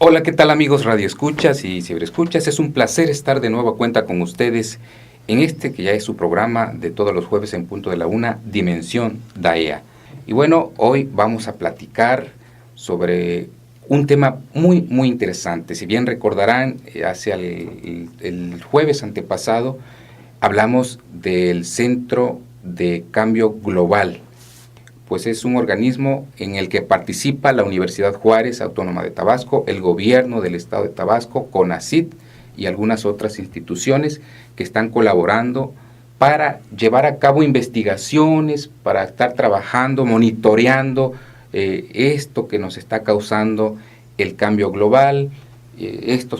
Hola, ¿qué tal amigos Radio Escuchas y Ciberescuchas? Es un placer estar de nuevo a cuenta con ustedes en este que ya es su programa de todos los jueves en punto de la 1, Dimensión DAEA. Y bueno, hoy vamos a platicar sobre un tema muy interesante. Si bien recordarán, hacia el jueves antepasado hablamos del Centro de Cambio Global. Pues es un organismo en el que participa la Universidad Juárez Autónoma de Tabasco, el gobierno del estado de Tabasco, CONACYT y algunas otras instituciones que están colaborando para llevar a cabo investigaciones, para estar trabajando, monitoreando esto que nos está causando el cambio global,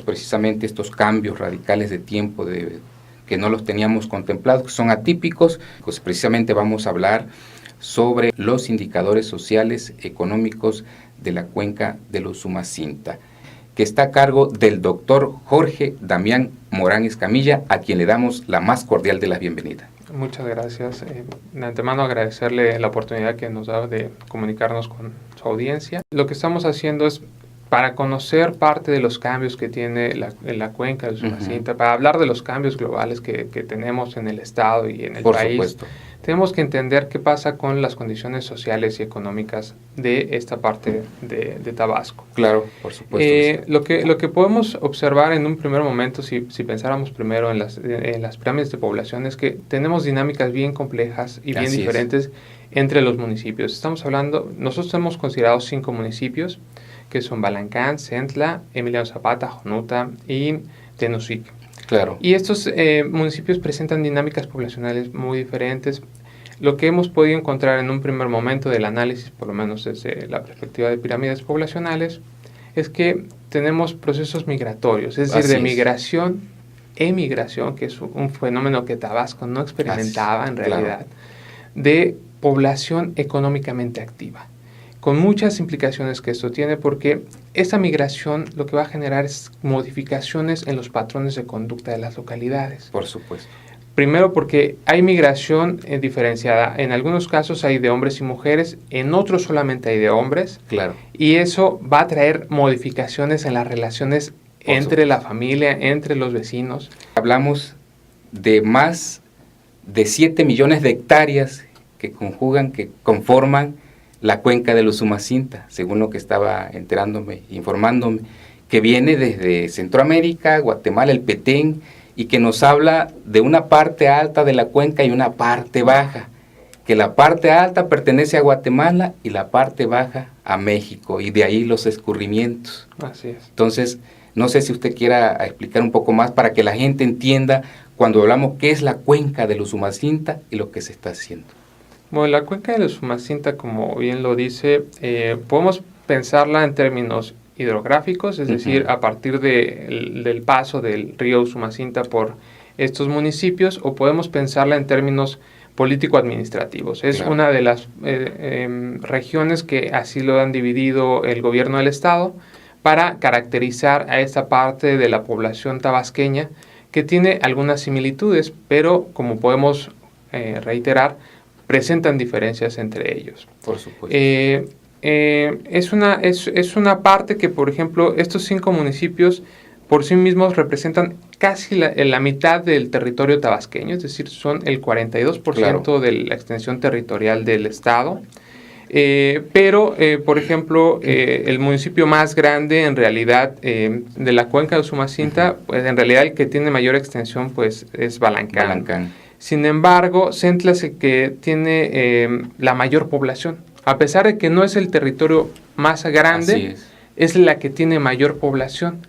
precisamente estos cambios radicales de tiempo que no los teníamos contemplados, que son atípicos. Pues precisamente vamos a hablar sobre los indicadores sociales económicos de la cuenca del Usumacinta, que está a cargo del doctor Jorge Damián Morán Escamilla, a quien le damos la más cordial de las bienvenidas. Muchas gracias. De antemano agradecerle la oportunidad que nos da de comunicarnos con su audiencia. Lo que estamos haciendo es para conocer parte de los cambios que tiene la cuenca del Usumacinta, para hablar de los cambios globales que tenemos en el estado y en el país. Por supuesto. Tenemos que entender qué pasa con las condiciones sociales y económicas de esta parte de Tabasco. Claro, por supuesto. Lo que podemos observar en un primer momento, si pensáramos primero en las pirámides de población, es que tenemos dinámicas bien complejas y bien diferentes entre los municipios. Estamos hablando, nosotros hemos considerado 5 municipios, que son Balancán, Centla, Emiliano Zapata, Jonuta y Tenosique. Claro. Y estos municipios presentan dinámicas poblacionales muy diferentes. Lo que hemos podido encontrar en un primer momento del análisis, por lo menos desde la perspectiva de pirámides poblacionales, es que tenemos procesos migratorios, es decir, de migración, emigración, que es un fenómeno que Tabasco no experimentaba en realidad, de población económicamente activa, con muchas implicaciones que esto tiene, porque esta migración lo que va a generar es modificaciones en los patrones de conducta de las localidades. Por supuesto. Primero porque hay migración diferenciada. En algunos casos hay de hombres y mujeres, en otros solamente hay de hombres. Claro. Y eso va a traer modificaciones en las relaciones entre la familia, entre los vecinos. Hablamos de más de 7 millones de hectáreas que conforman la cuenca del Usumacinta, según lo que estaba informándome, que viene desde Centroamérica, Guatemala, el Petén, y que nos habla de una parte alta de la cuenca y una parte baja, que la parte alta pertenece a Guatemala y la parte baja a México, y de ahí los escurrimientos. Así es. Entonces, no sé si usted quiera explicar un poco más para que la gente entienda cuando hablamos qué es la cuenca del Usumacinta y lo que se está haciendo. Bueno, la cuenca del Usumacinta, como bien lo dice, podemos pensarla en términos hidrográficos, es decir, a partir del paso del río Usumacinta por estos municipios, o podemos pensarla en términos político-administrativos. Es una de las regiones que así lo han dividido el gobierno del estado para caracterizar a esta parte de la población tabasqueña que tiene algunas similitudes, pero como podemos reiterar, presentan diferencias entre ellos. Por supuesto. Es una parte que, por ejemplo, estos 5 municipios por sí mismos representan casi la mitad del territorio tabasqueño, es decir, son el 42% de la extensión territorial del estado. Pero, por ejemplo, el municipio más grande en realidad de la cuenca de Usumacinta, pues en realidad el que tiene mayor extensión pues es Balancán. Sin embargo, Centla es el que tiene la mayor población. A pesar de que no es el territorio más grande, es la que tiene mayor población.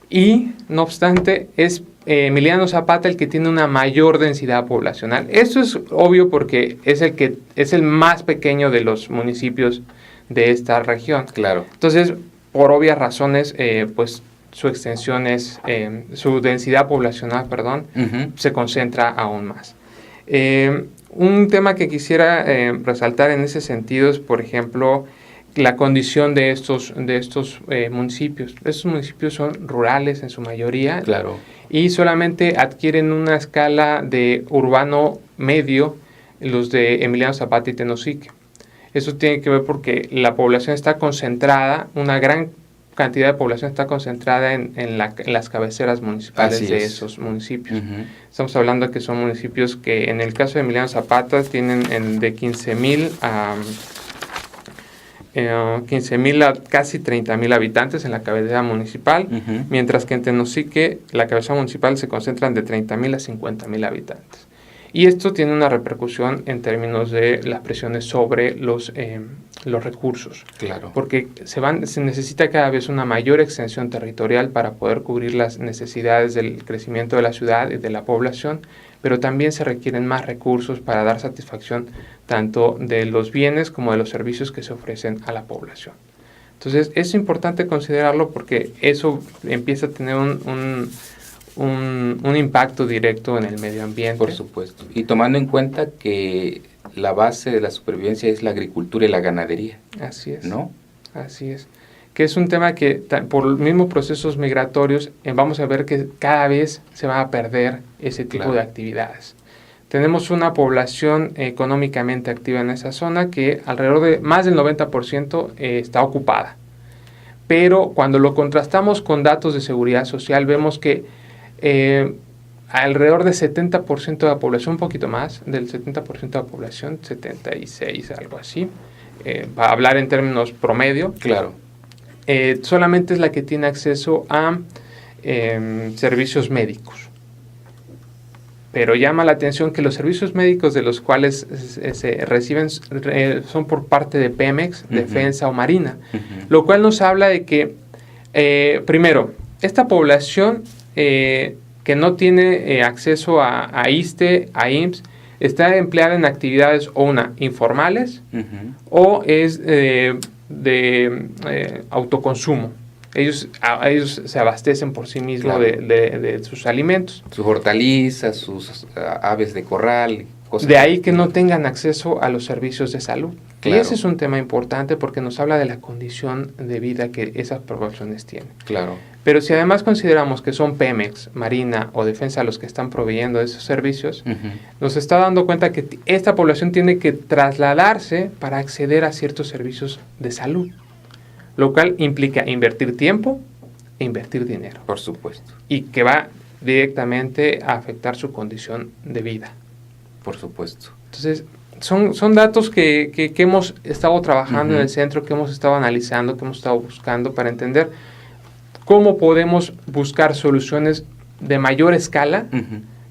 Y, no obstante, es Emiliano Zapata el que tiene una mayor densidad poblacional. Esto es obvio porque es el más pequeño de los municipios de esta región. Claro. Entonces, por obvias razones, pues su extensión su densidad poblacional, se concentra aún más. Un tema que quisiera resaltar en ese sentido es, por ejemplo, la condición de estos municipios. Estos municipios son rurales en su mayoría. Claro. Y solamente adquieren una escala de urbano medio los de Emiliano Zapata y Tenosique. Eso tiene que ver porque la población está concentrada, una gran cantidad de población está concentrada en las cabeceras municipales de esos municipios. Estamos hablando de que son municipios que en el caso de Emiliano Zapata tienen de 15,000 a 15,000 a casi 30,000 habitantes en la cabecera municipal, mientras que en Tenosique la cabecera municipal se concentran de 30,000 a 50,000 habitantes. Y esto tiene una repercusión en términos de las presiones sobre los recursos. Claro. Porque se necesita cada vez una mayor extensión territorial para poder cubrir las necesidades del crecimiento de la ciudad y de la población, pero también se requieren más recursos para dar satisfacción tanto de los bienes como de los servicios que se ofrecen a la población. Entonces es importante considerarlo porque eso empieza a tener un impacto directo en el medio ambiente. Por supuesto. Y tomando en cuenta que la base de la supervivencia es la agricultura y la ganadería. Así es. ¿No? Así es. Que es un tema que por los mismos procesos migratorios vamos a ver que cada vez se va a perder ese tipo de actividades. Tenemos una población económicamente activa en esa zona que alrededor de más del 90% está ocupada. Pero cuando lo contrastamos con datos de seguridad social, vemos que alrededor del 70% de la población, un poquito más del 70% de la población, 76, algo así, va a hablar en términos promedio. Claro. Solamente es la que tiene acceso a servicios médicos. Pero llama la atención que los servicios médicos de los cuales se reciben son por parte de Pemex, Defensa o Marina, lo cual nos habla de que, primero, esta población que no tiene acceso a ISSSTE, a IMSS, está empleada en actividades informales o es de autoconsumo. Ellos se abastecen por sí mismos de sus alimentos. Sus hortalizas, sus aves de corral. Cosas de ahí que no tengan acceso a los servicios de salud. Claro. Y ese es un tema importante porque nos habla de la condición de vida que esas poblaciones tienen. Claro. Pero si además consideramos que son Pemex, Marina o Defensa los que están proveyendo esos servicios, nos está dando cuenta que esta población tiene que trasladarse para acceder a ciertos servicios de salud, lo cual implica invertir tiempo e invertir dinero. Por supuesto. Y que va directamente a afectar su condición de vida. Por supuesto. Entonces, son datos que hemos estado trabajando en el centro, que hemos estado analizando, que hemos estado buscando para entender cómo podemos buscar soluciones de mayor escala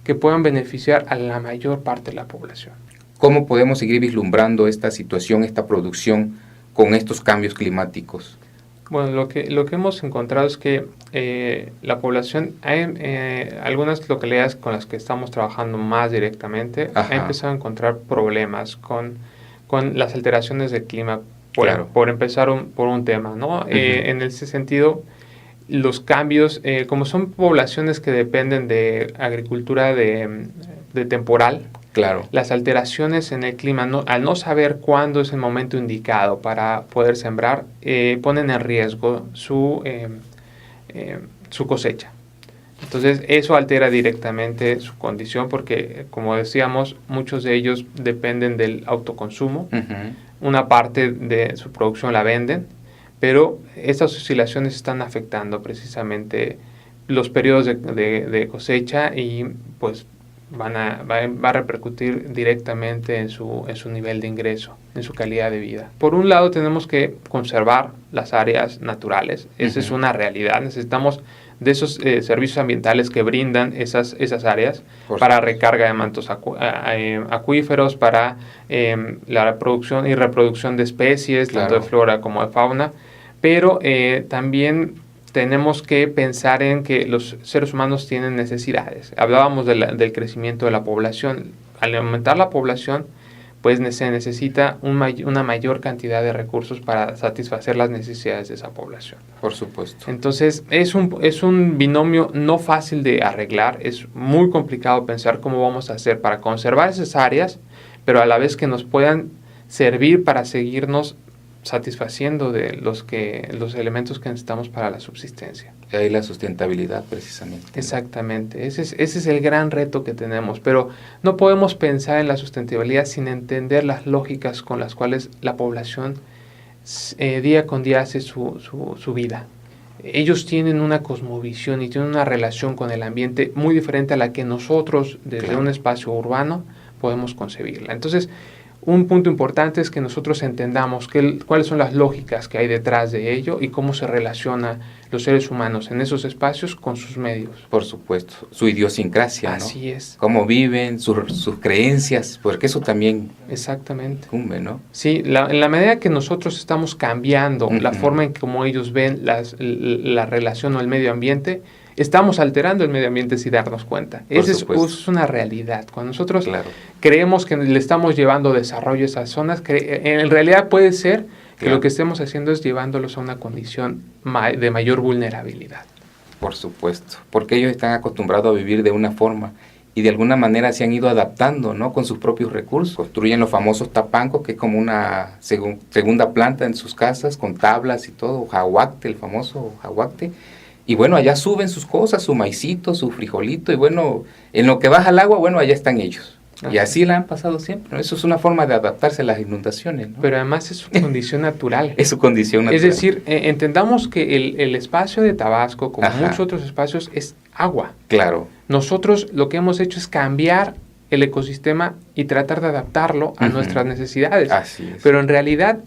que puedan beneficiar a la mayor parte de la población. ¿Cómo podemos seguir vislumbrando esta situación, esta producción con estos cambios climáticos? Bueno, lo que hemos encontrado es que la población, hay algunas localidades con las que estamos trabajando más directamente, ha empezado a encontrar problemas con las alteraciones del clima, por empezar por un tema, ¿no? En ese sentido, los cambios, como son poblaciones que dependen de agricultura de temporal, claro, las alteraciones en el clima, al no saber cuándo es el momento indicado para poder sembrar, ponen en riesgo su cosecha. Entonces, eso altera directamente su condición porque, como decíamos, muchos de ellos dependen del autoconsumo. Una parte de su producción la venden, pero estas oscilaciones están afectando precisamente los periodos de cosecha y pues va a repercutir directamente en su nivel de ingreso, en su calidad de vida. Por un lado tenemos que conservar las áreas naturales, esa es una realidad, necesitamos de esos servicios ambientales que brindan esas áreas para recarga de mantos acuíferos, para la producción y reproducción de especies, tanto de flora como de fauna, pero también tenemos que pensar en que los seres humanos tienen necesidades. Hablábamos del crecimiento de la población. Al aumentar la población, pues se necesita una mayor cantidad de recursos para satisfacer las necesidades de esa población. Por supuesto. Entonces, es un binomio no fácil de arreglar. Es muy complicado pensar cómo vamos a hacer para conservar esas áreas, pero a la vez que nos puedan servir para seguirnos satisfaciendo de los elementos que necesitamos para la subsistencia. Y ahí la sustentabilidad, precisamente. Exactamente, ese es el gran reto que tenemos, pero no podemos pensar en la sustentabilidad sin entender las lógicas con las cuales la población día con día hace su vida. ellos tienen una cosmovisión y tienen una relación con el ambiente muy diferente a la que nosotros desde un espacio urbano podemos concebirla. Entonces, un punto importante es que nosotros entendamos cuáles son las lógicas que hay detrás de ello y cómo se relacionan los seres humanos en esos espacios con sus medios. Por supuesto, su idiosincrasia, ¿no? Así es. Cómo viven, sus creencias, porque eso también exactamente incumbe, ¿no? Sí, en la medida que nosotros estamos cambiando la forma en cómo ellos ven la relación o el medio ambiente, estamos alterando el medio ambiente sin darnos cuenta. Esa es una realidad. Cuando nosotros creemos que le estamos llevando desarrollo a esas zonas, en realidad puede ser que lo que estemos haciendo es llevándolos a una condición de mayor vulnerabilidad. Por supuesto, porque ellos están acostumbrados a vivir de una forma y de alguna manera se han ido adaptando, ¿no? Con sus propios recursos. Construyen los famosos tapancos, que es como una segunda planta en sus casas, con tablas y todo, jahuacte, el famoso jahuacte. Y bueno, allá suben sus cosas, su maicito, su frijolito, y bueno, en lo que baja el agua, bueno, allá están ellos. Y así la han pasado siempre, ¿no? Eso es una forma de adaptarse a las inundaciones, ¿no? Pero además es su condición natural. Es su condición natural. Es decir, entendamos que el espacio de Tabasco, como muchos otros espacios, es agua. Claro. Nosotros lo que hemos hecho es cambiar el ecosistema y tratar de adaptarlo a nuestras necesidades. Así es. Pero en realidad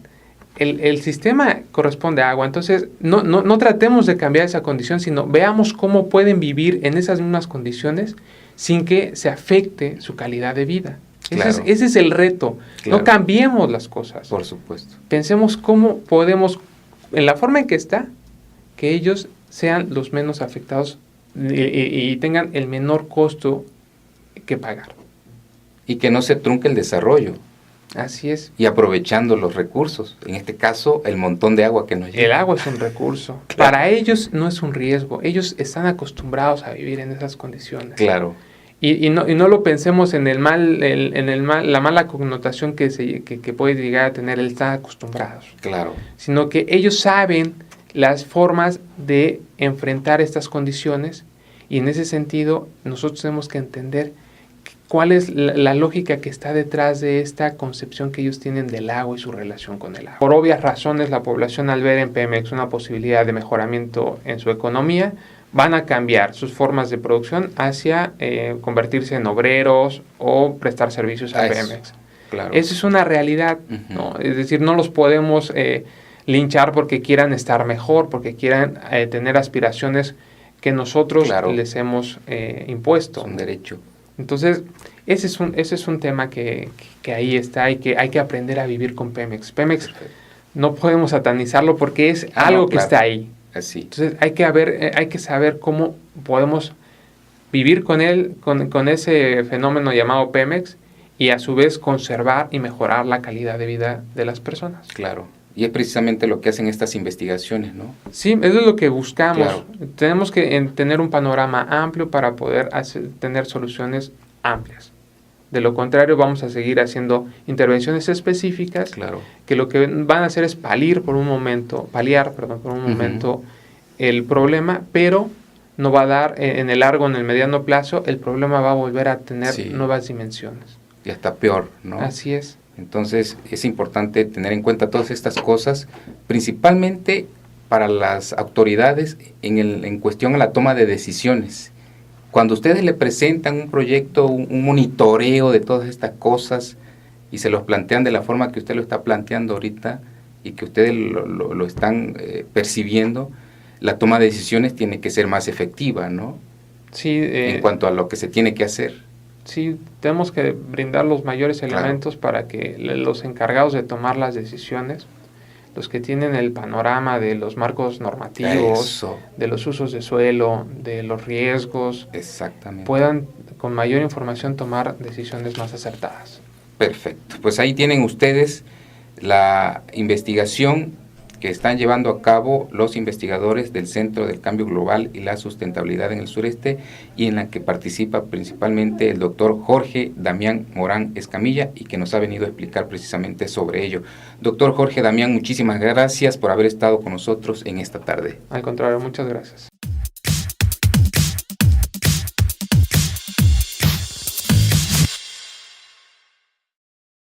el sistema corresponde a agua. Entonces, no tratemos de cambiar esa condición, sino veamos cómo pueden vivir en esas mismas condiciones sin que se afecte su calidad de vida. Claro. Ese es el reto. Claro. No cambiemos las cosas. Por supuesto. Pensemos cómo podemos, en la forma en que está, que ellos sean los menos afectados y tengan el menor costo que pagar. Y que no se trunque el desarrollo. Así es. Y aprovechando los recursos, en este caso el montón de agua que nos llega. El agua es un recurso. Claro. Para ellos no es un riesgo, ellos están acostumbrados a vivir en esas condiciones. Claro. Y no lo pensemos en el mal, la mala connotación que puede llegar a tener el estar acostumbrados. Claro. Sino que ellos saben las formas de enfrentar estas condiciones y en ese sentido nosotros tenemos que entender cuál es la lógica que está detrás de esta concepción que ellos tienen del agua y su relación con el agua. Por obvias razones, la población, al ver en Pemex una posibilidad de mejoramiento en su economía, van a cambiar sus formas de producción hacia convertirse en obreros o prestar servicios a Pemex. Claro. Esa es una realidad, ¿no? Es decir, no los podemos linchar porque quieran estar mejor, porque quieran tener aspiraciones que nosotros les hemos impuesto. Es un derecho. Entonces, ese es un tema que ahí está y que hay que aprender a vivir con Pemex. Pemex no podemos satanizarlo porque es algo que está ahí. Así. Entonces, hay que saber cómo podemos vivir con él, con ese fenómeno llamado Pemex y a su vez conservar y mejorar la calidad de vida de las personas. Claro. Y es precisamente lo que hacen estas investigaciones, ¿no? Sí, eso es lo que buscamos. Claro. Tenemos que tener un panorama amplio para poder tener soluciones amplias. De lo contrario, vamos a seguir haciendo intervenciones específicas que lo que van a hacer es paliar por un momento el problema, pero no va a dar en el largo, en el mediano plazo, el problema va a volver a tener nuevas dimensiones. Y hasta peor, ¿no? Así es. Entonces es importante tener en cuenta todas estas cosas, principalmente para las autoridades en cuestión a la toma de decisiones. Cuando ustedes le presentan un proyecto, un monitoreo de todas estas cosas y se los plantean de la forma que usted lo está planteando ahorita y que ustedes lo están percibiendo, la toma de decisiones tiene que ser más efectiva, ¿no? Sí. En cuanto a lo que se tiene que hacer. Sí, tenemos que brindar los mayores elementos para que los encargados de tomar las decisiones, los que tienen el panorama de los marcos normativos, de los usos de suelo, de los riesgos, puedan con mayor información tomar decisiones más acertadas. Perfecto. Pues ahí tienen ustedes la investigación que están llevando a cabo los investigadores del Centro del Cambio Global y la Sustentabilidad en el Sureste y en la que participa principalmente el doctor Jorge Damián Morán Escamilla y que nos ha venido a explicar precisamente sobre ello. Doctor Jorge Damián, muchísimas gracias por haber estado con nosotros en esta tarde. Al contrario, muchas gracias.